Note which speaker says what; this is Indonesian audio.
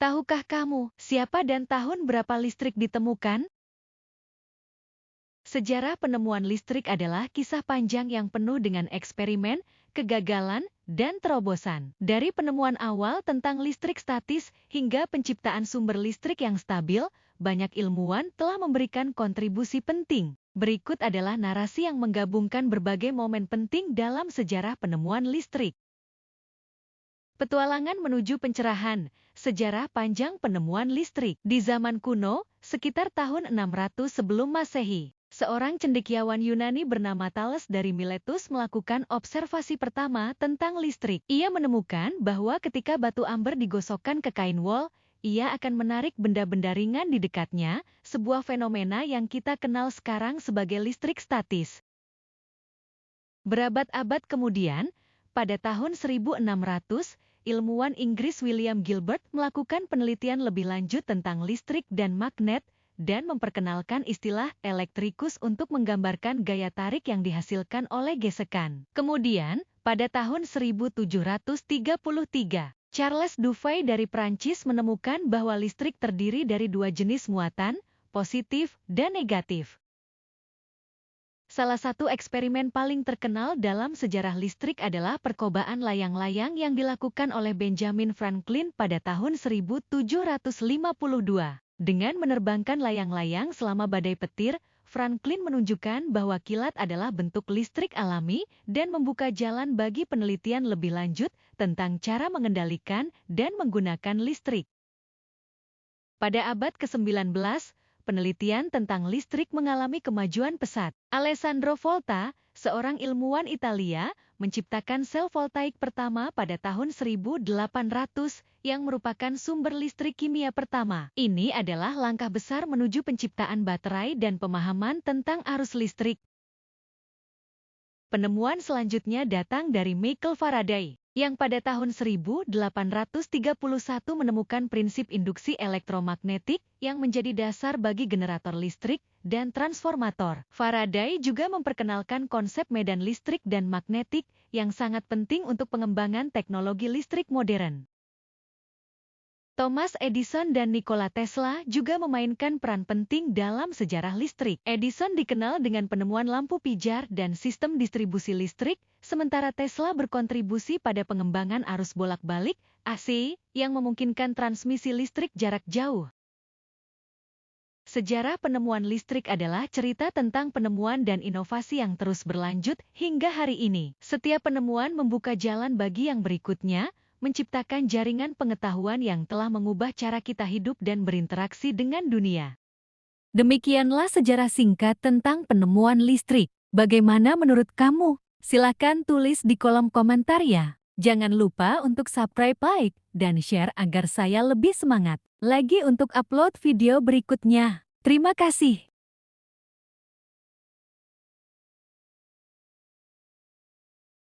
Speaker 1: Tahukah kamu siapa dan tahun berapa listrik ditemukan? Sejarah penemuan listrik adalah kisah panjang yang penuh dengan eksperimen, kegagalan, dan terobosan. Dari penemuan awal tentang listrik statis hingga penciptaan sumber listrik yang stabil, banyak ilmuwan telah memberikan kontribusi penting. Berikut adalah narasi yang menggabungkan berbagai momen penting dalam sejarah penemuan listrik. Petualangan menuju pencerahan, sejarah panjang penemuan listrik. Di zaman kuno, sekitar tahun 600 sebelum Masehi, seorang cendekiawan Yunani bernama Thales dari Miletus melakukan observasi pertama tentang listrik. Ia menemukan bahwa ketika batu amber digosokkan ke kain wol, ia akan menarik benda-benda ringan di dekatnya, sebuah fenomena yang kita kenal sekarang sebagai listrik statis. Berabad-abad kemudian, pada tahun 1600, ilmuwan Inggris William Gilbert melakukan penelitian lebih lanjut tentang listrik dan magnet, dan memperkenalkan istilah elektrikus untuk menggambarkan gaya tarik yang dihasilkan oleh gesekan. Kemudian, pada tahun 1733, Charles Dupuy dari Prancis menemukan bahwa listrik terdiri dari dua jenis muatan, positif dan negatif. Salah satu eksperimen paling terkenal dalam sejarah listrik adalah percobaan layang-layang yang dilakukan oleh Benjamin Franklin pada tahun 1752. Dengan menerbangkan layang-layang selama badai petir, Franklin menunjukkan bahwa kilat adalah bentuk listrik alami dan membuka jalan bagi penelitian lebih lanjut tentang cara mengendalikan dan menggunakan listrik. Pada abad ke-19, penelitian tentang listrik mengalami kemajuan pesat. Alessandro Volta, seorang ilmuwan Italia, menciptakan sel voltaik pertama pada tahun 1800 yang merupakan sumber listrik kimia pertama. Ini adalah langkah besar menuju penciptaan baterai dan pemahaman tentang arus listrik. Penemuan selanjutnya datang dari Michael Faraday, yang pada tahun 1831 menemukan prinsip induksi elektromagnetik yang menjadi dasar bagi generator listrik dan transformator. Faraday juga memperkenalkan konsep medan listrik dan magnetik yang sangat penting untuk pengembangan teknologi listrik modern. Thomas Edison dan Nikola Tesla juga memainkan peran penting dalam sejarah listrik. Edison dikenal dengan penemuan lampu pijar dan sistem distribusi listrik, sementara Tesla berkontribusi pada pengembangan arus bolak-balik (AC) yang memungkinkan transmisi listrik jarak jauh. Sejarah penemuan listrik adalah cerita tentang penemuan dan inovasi yang terus berlanjut hingga hari ini. Setiap penemuan membuka jalan bagi yang berikutnya, menciptakan jaringan pengetahuan yang telah mengubah cara kita hidup dan berinteraksi dengan dunia. Demikianlah sejarah singkat tentang penemuan listrik. Bagaimana menurut kamu? Silakan tulis di kolom komentar ya. Jangan lupa untuk subscribe, like, dan share agar saya lebih semangat lagi untuk upload video berikutnya. Terima kasih.